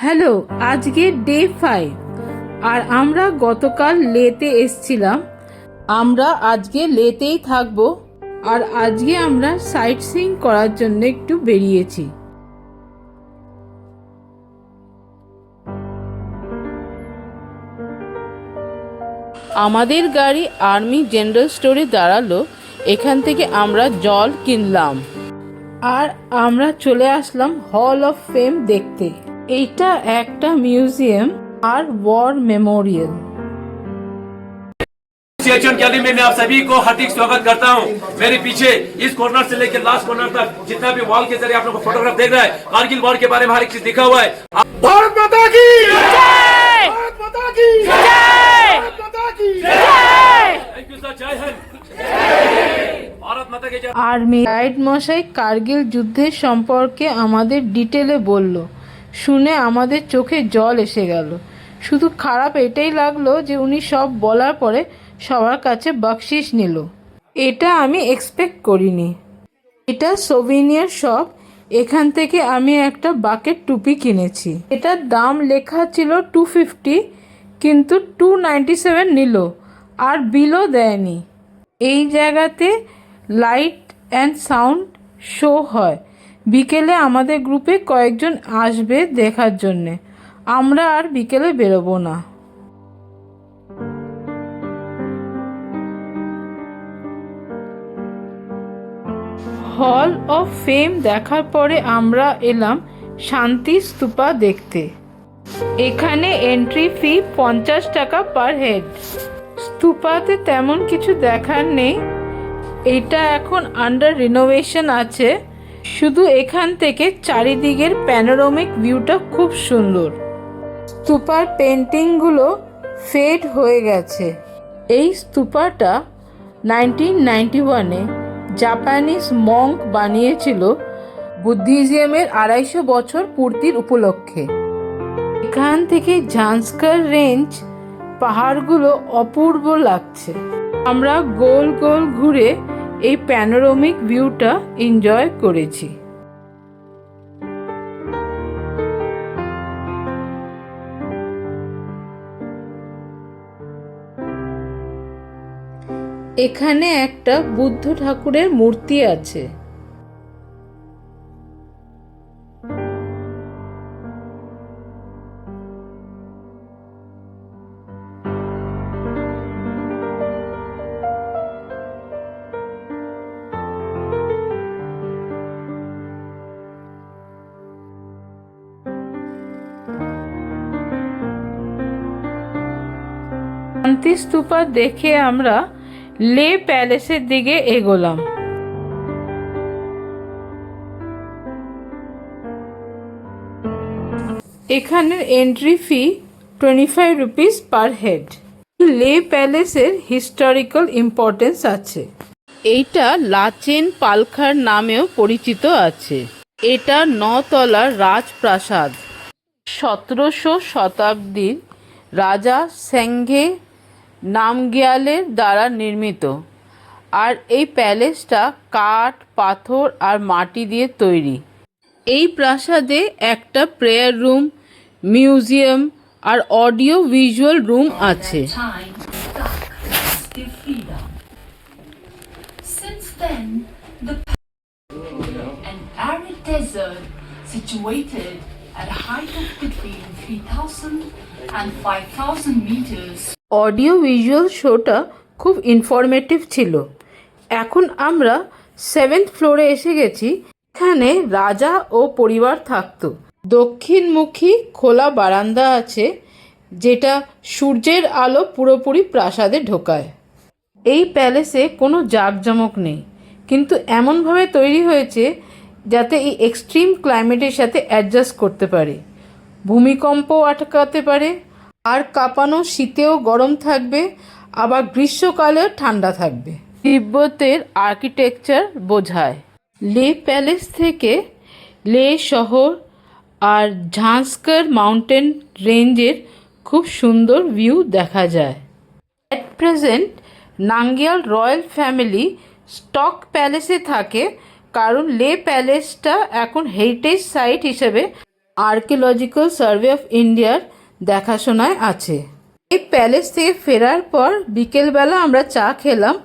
Hello, আজকে day 5 আর আমরা গতকাল লেতে এসছিলাম। আমরা আজকে লেতেই থাকবো আর আজকে আমরা সাইট সিইং করার জন্য একটু বেরিয়েছি। আমাদের গাড়ি আর্মি জেনারেল স্টোরে দাঁড়ালো। এখান থেকে আমরা জল কিনলাম আর আমরা চলে আসলাম হল অফ ফেম দেখতে। এইটা একটা মিউজিয়াম আর ওয়ার মেমোরিয়াল। अकेडमी में आप सभी को हार्दिक स्वागत करता हूं। मेरे पीछे इस कॉर्नर से लेकर लास्ट कॉर्नर तक जितना भी वॉल के जरिए आप लोग फोटोग्राफ देख रहे हैं, कारगिल वॉर के बारे में हर एक चीज लिखा हुआ है। भारत माता की जय, भारत माता की जय, भारत माता की जय। थैंक यू सर, जय हिंद, भारत माता की जय। আর্মি গাইড মশাই কার্গিল যুদ্ধের সম্পর্কে আমাদের ডিটেলে বলল। শুনে আমাদের চোখে জল এসে গেল। শুধু খারাপ এটাই লাগলো যে উনি সব বলার পরে সবার কাছে বকশিশ নিল। এটা আমি এক্সপেক্ট করিনি। এটা সোভিনিয়ার শপ। এখান থেকে আমি একটা বাকেট টুপি কিনেছি। এটার দাম লেখা ছিল 250, কিন্তু 297 নিল আর বিলও দেয়নি। এই জায়গাতে লাইট অ্যান্ড সাউন্ড শো হয়। বিকেলে আমাদের গ্রুপে কয়েকজন আসবে দেখার জন্যে। আমরা আর বিকেলে বেরোবো না। হল অফ ফেম দেখার পরে আমরা এলাম শান্তি স্তূপা দেখতে। এখানে এন্ট্রি ফি 50 টাকা পার হেড। স্তূপাতে তেমন কিছু দেখার নেই। এটা এখন আন্ডার রিনোভেশন আছে। শুধু এখান থেকে চারিদিকের প্যানোরামিক ভিউটা খুব সুন্দর। স্তূপার পেন্টিংগুলো ফেড হয়ে গেছে। এই স্তূপাটা 1991-এ জাপানিজ মঙ্ক বানিয়েছিল বুদ্ধিজমের 250 বছর পূর্তির উপলক্ষে। এখান থেকে ঝাংস্কার রেঞ্জ পাহাড়গুলো অপূর্ব লাগছে। আমরা গোল গোল ঘুরে এই প্যানোরামিক ভিউটা এনজয় করেছি। এখানে একটা বুদ্ধ ঠাকুরের মূর্তি আছে। শান্তি স্তূপা দেখে আমরা লে প্যালেসের দিকে এগোলাম। এখানের entry fee 25 rupees per head. লে প্যালেসের হিস্টোরিক্যাল ইম্পর্টেন্স আছে। এইটা লাচেন পালখার নামেও পরিচিত আছে। এটা 9 তলার রাজপ্রাসাদ। 17শো শতাব্দীর রাজা সেঙ্গে নামগিয়ালের দ্বারা নির্মিত। আর এই প্যালেসটা কাঠ, পাথর আর মাটি দিয়ে তৈরি। এই প্রাসাদে একটা প্রেয়ার রুম, মিউজিয়াম আর অডিও ভিজুয়াল রুম আছে। Since then, the an arid desert situated at a height of between 3,000 and 5,000 meters. Audio visual শোটা খুব ইনফরমেটিভ ছিল। এখন আমরা 7th ফ্লোরে এসে গেছি। এখানে রাজা ও পরিবার থাকতো। দক্ষিণমুখী খোলা বারান্দা আছে, যেটা সূর্যের আলো পুরোপুরি প্রাসাদে ঢোকায়। এই প্যালেসে কোনো জাঁকজমক নেই, কিন্তু এমনভাবে তৈরি হয়েছে যাতে এই এক্সট্রিম ক্লাইমেটের সাথে অ্যাডজাস্ট করতে পারে। ভূমিকম্পও আটকাতে পারে, আর কাঁপানো শীতেও গরম থাকবে, আবার গ্রীষ্মকালেও ঠান্ডা থাকবে। তিব্বতের আর্কিটেকচার বোঝায়। লে প্যালেস থেকে লে শহর আর ঝাংস্কার মাউন্টেন রেঞ্জের খুব সুন্দর ভিউ দেখা যায়। At present Namgyal royal family Stok প্যালেসে থাকে, কারণ লে প্যালেসটা এখন হেরিটেজ সাইট হিসেবে আর্কিওলজিক্যাল সার্ভে অফ ইন্ডিয়ার দেখাশোনায় আছে। এই প্যালেস থেকে ফেরার পর বিকেলবেলা আমরা চা খেলাম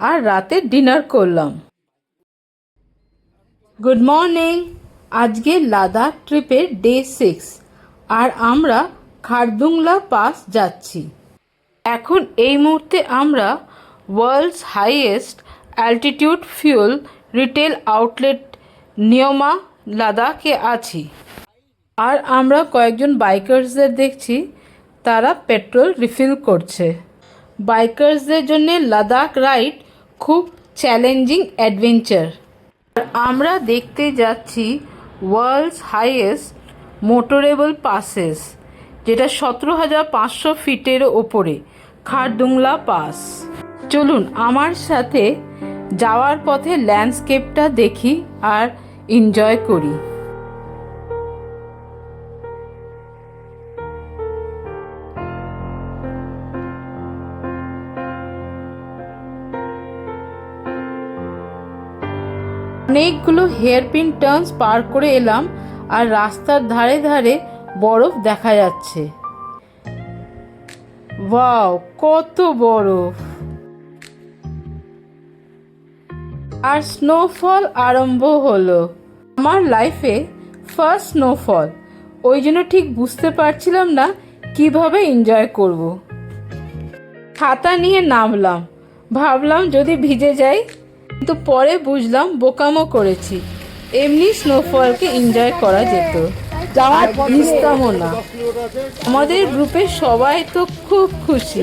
আর রাতে ডিনার করলাম। Good morning. আজকে লাদাখ ট্রিপের ডে 6 আর আমরা খারদুংলা পাস যাচ্ছি। এখন এই মুহূর্তে আমরা world's highest altitude fuel retail outlet Nyoma লাদাখে আছি। আর আমরা কয়েকজন বাইকার্সদের দেখছি, তারা পেট্রোল রিফিল করছে। বাইকার্সদের জন্য লাদাখ রাইড খুব চ্যালেঞ্জিং অ্যাডভেঞ্চার। আর আমরা দেখতে যাচ্ছি ওয়ার্ল্ডস হাইয়েস্ট মোটরেবল পাসেস, যেটা 17,500 ফিটেরও ওপরে খারদুংলা পাস। চলুন আমার সাথে যাওয়ার পথে ল্যান্ডস্কেপটা দেখি আর এনজয় করি। অনেকগুলো হেয়ারপিন টার্নস পার করে এলাম আর রাস্তার ধারে ধারে বরফ দেখা যাচ্ছে। ওয়াও, কত বরফ! আর স্নোফল আরম্ভ হলো। আমার লাইফে ফার্স্ট স্নোফল, ওই জন্য ঠিক বুঝতে পারছিলাম না কিভাবে এনজয় করব। ছাতা নিয়ে নামলাম, ভাবলাম যদি ভিজে যাই, কিন্তু পরে বুঝলাম বোকামো করেছি। এমনি স্নোফলকে এনজয় করা যেত, আর ভিজতামও না। আমাদের গ্রুপের সবাই তো খুব খুশি।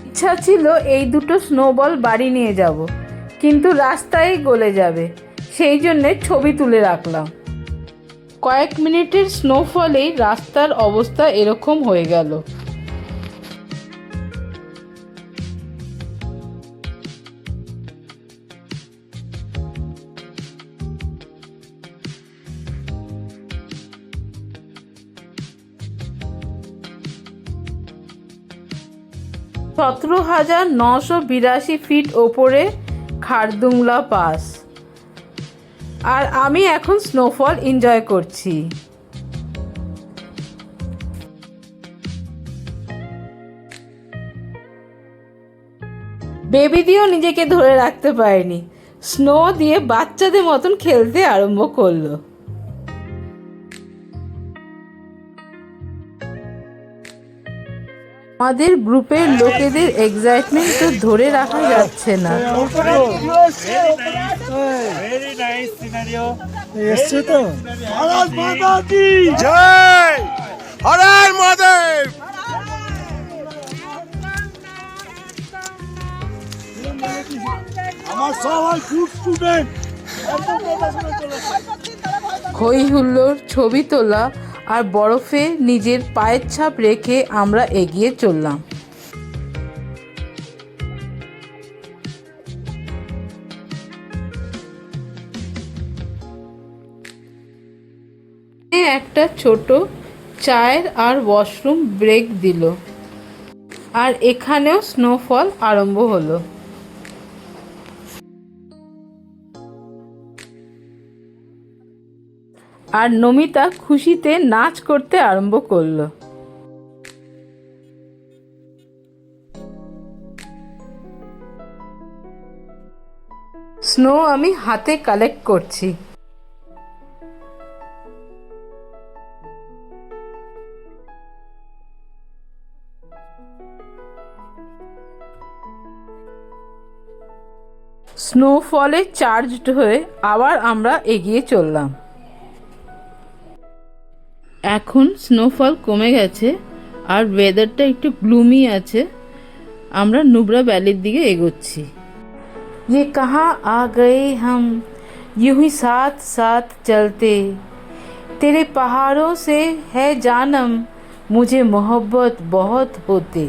ইচ্ছা ছিল এই দুটো স্নোবল বাড়ি নিয়ে যাব, কিন্তু রাস্তায় গলে যাবে, সেই জন্যে ছবি তুলে রাখলাম। কয়েক মিনিটের স্নোফলেই রাস্তার অবস্থা এরকম হয়ে গেল। = 17,982 ফিট ওপরে খারদুংলা পাস। আর আমি এখন স্নোফল এনজয় করছি। বেবি দিয়েও নিজেকে ধরে রাখতে পারেনি, স্নো দিয়ে বাচ্চাদের মতন খেলতে আরম্ভ করলো। আমাদের গ্রুপের লোকেদের এক্সাইটমেন্ট তো ধরে রাখা যাচ্ছে না। হই হুল্লোড়, ছবি তোলা আর বরফে নিজের পায়ের ছাপ রেখে আমরা এগিয়ে চললাম। একটা ছোট চায়ের আর ওয়াশরুম ব্রেক দিল, আর এখানেও স্নোফল আরম্ভ হলো। আর নমিতা খুশিতে নাচ করতে আরম্ভ করলো। স্নো আমি হাতে কালেক্ট করছি। স্নোফলে চার্জড হয়ে আবার আমরা এগিয়ে চললাম। এখন স্নোফল কমে গেছে আর ওয়েদারটা একটু গ্লুমি আছে। আমরা নুব্রা ভ্যালির দিকে এগোচ্ছি। ये कहाँ आ गए हम, यूं ही साथ साथ चलते, तेरे पहाड़ों से है जानम, मुझे मोहब्बत बहुत होते।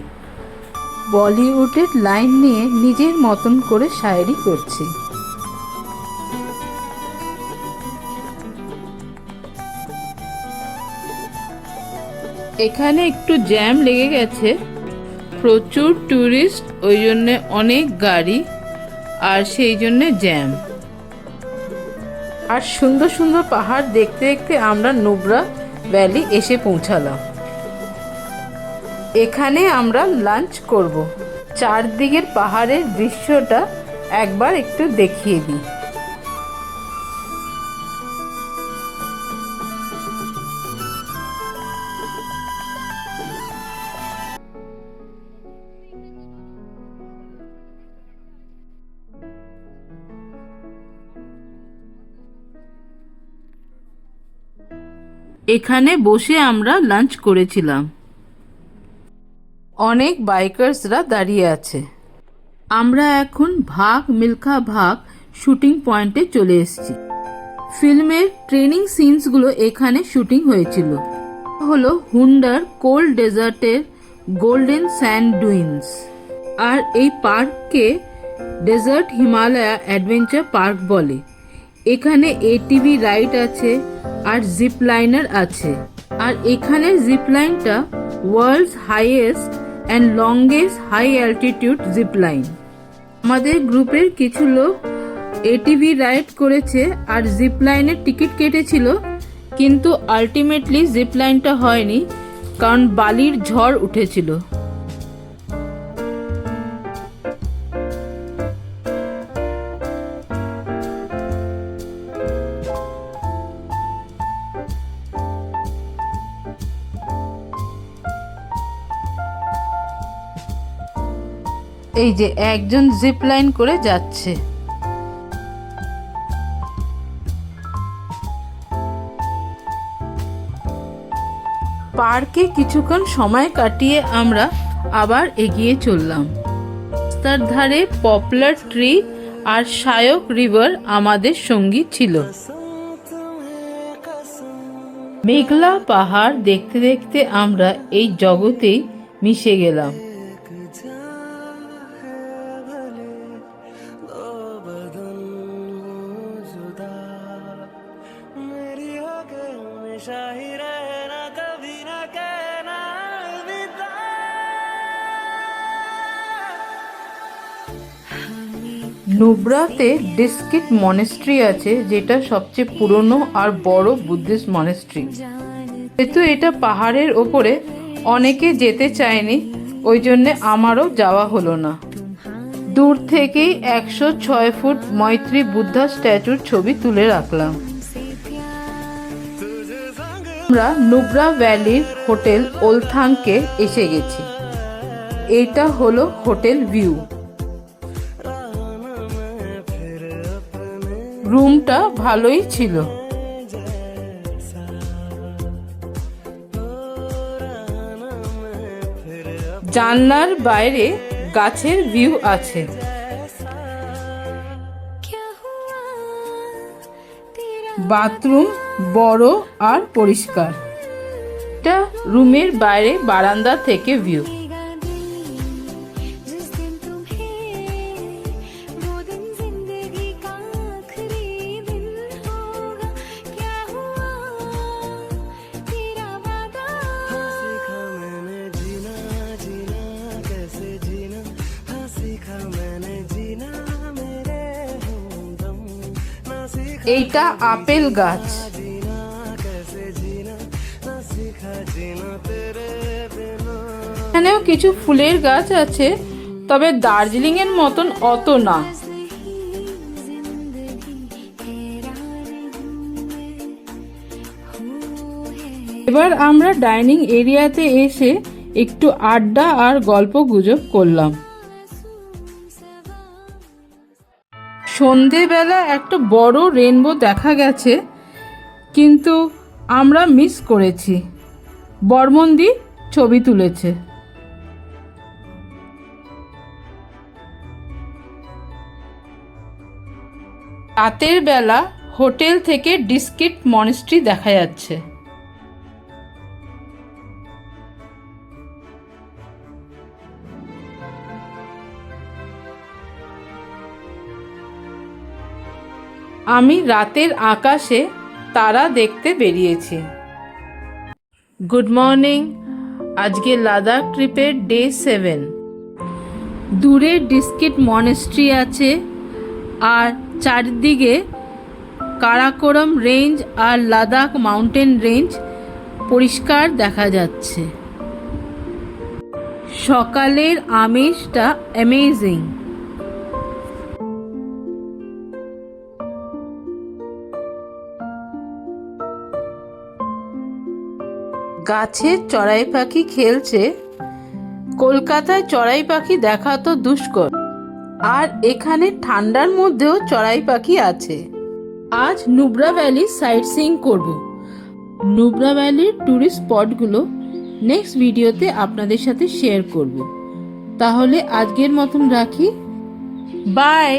বলিউডের লাইন নিয়ে নিজের মতন করে শায়েরি করছি। এখানে একটু জ্যাম লেগে গেছে, প্রচুর ট্যুরিস্ট, ওই জন্যে অনেক গাড়ি, আর সেই জন্যে জ্যাম। আর সুন্দর সুন্দর পাহাড় দেখতে দেখতে আমরা নুব্রা ভ্যালি এসে পৌঁছালাম। এখানে আমরা লাঞ্চ করব। চারদিকের পাহাড়ের দৃশ্যটা একবার একটু দেখিয়ে দিই। এখানে বসে আমরা লাঞ্চ করেছিলাম। অনেক বাইকার্সরা দাঁড়িয়ে আছে। আমরা এখন ভাগ মিল্খা ভাগ শুটিং পয়েন্টে চলে এসেছি। ফিল্মের ট্রেনিং সিনসগুলো এখানে শুটিং হয়েছিল। হলো হুন্ডার কোল্ড ডেজার্টের গোল্ডেন স্যান্ড ডুইনস। আর এই পার্ককে ডেজার্ট হিমালয়া অ্যাডভেঞ্চার পার্ক বলে। এখানে এটিভি রাইড আছে আর জিপ লাইনার আছে। আর এখানের জিপ লাইনটা world's highest and longest high altitude zip line. আমাদের গ্রুপের কিছু লোক এটিভি রাইড করেছে আর জিপ লাইনের টিকিট কেটেছিল, কিন্তু আলটিমেটলি জিপ লাইনটা হয়নি কারণ বালির ঝড় উঠেছিল। এই যে একজন জিপ লাইন করে যাচ্ছে। পার্কে কিছুক্ষণ সময় কাটিয়ে আমরা আবার এগিয়ে চললাম। রাস্তার ধারে পপুলার ট্রি আর শায়ক রিভার আমাদের সঙ্গী ছিল। মেঘলা পাহাড় দেখতে দেখতে আমরা এই জগতেই মিশে গেলাম। নুব্রাতে ডিস্কিট মনেস্ট্রি আছে, যেটা সবচেয়ে পুরনো আর বড় বুদ্ধিস্ট মনেস্ট্রি। যেহেতু এটা পাহাড়ের ওপরে অনেকে যেতে চায়নি, ওই জন্যে আমারও যাওয়া হলো না। দূর থেকেই 106 ফুট মৈত্রী বুদ্ধা স্ট্যাচুর ছবি তুলে রাখলাম। আমরা নুব্রা ভ্যালির হোটেল ওলথাংকে এসে গেছি। এইটা হলো হোটেল ভিউ। রুমটা ভালোই ছিল। জানলার বাইরে গাছের ভিউ আছে। বাথরুম বড় আর পরিষ্কার। এটা রুমের বাইরে বারান্দা থেকে ভিউ। এইটা আপেল গাছ। এখানেও কিছু ফুলের গাছ আছে, তবে দার্জিলিং এর মতন অত না। এবার আমরা ডাইনিং এরিয়াতে এসে একটু আড্ডা আর গল্প গুজব করলাম। সন্ধেবেলা একটা বড় রেনবো দেখা গেছে, কিন্তু আমরা মিস করেছি। বর্মনদি ছবি তুলেছে। রাতের বেলা হোটেল থেকে ডিস্কিট মনেস্ট্রি দেখা যাচ্ছে। আমি রাতের আকাশে তারা দেখতে বেরিয়েছি। Good morning. আজকে লাদাখ ট্রিপের ডে 7। দূরে ডিস্কিট মনেস্ট্রি আছে আর চারদিকে কারাকোরাম রেঞ্জ আর লাদাখ মাউন্টেন রেঞ্জ পরিষ্কার দেখা যাচ্ছে। সকালের আমেজটা অ্যামেজিং। গাছে চড়াই পাখি খেলছে। কলকাতায় চড়াই পাখি দেখা তো দুষ্কর, আর এখানে ঠান্ডার মধ্যেও চড়াই পাখি আছে। আজ নুব্রা ভ্যালি সাইট সিইং করব। নুব্রা ভ্যালির ট্যুরিস্ট স্পটগুলো নেক্সট ভিডিওতে আপনাদের সাথে শেয়ার করব। তাহলে আজকের মতন রাখি, বাই।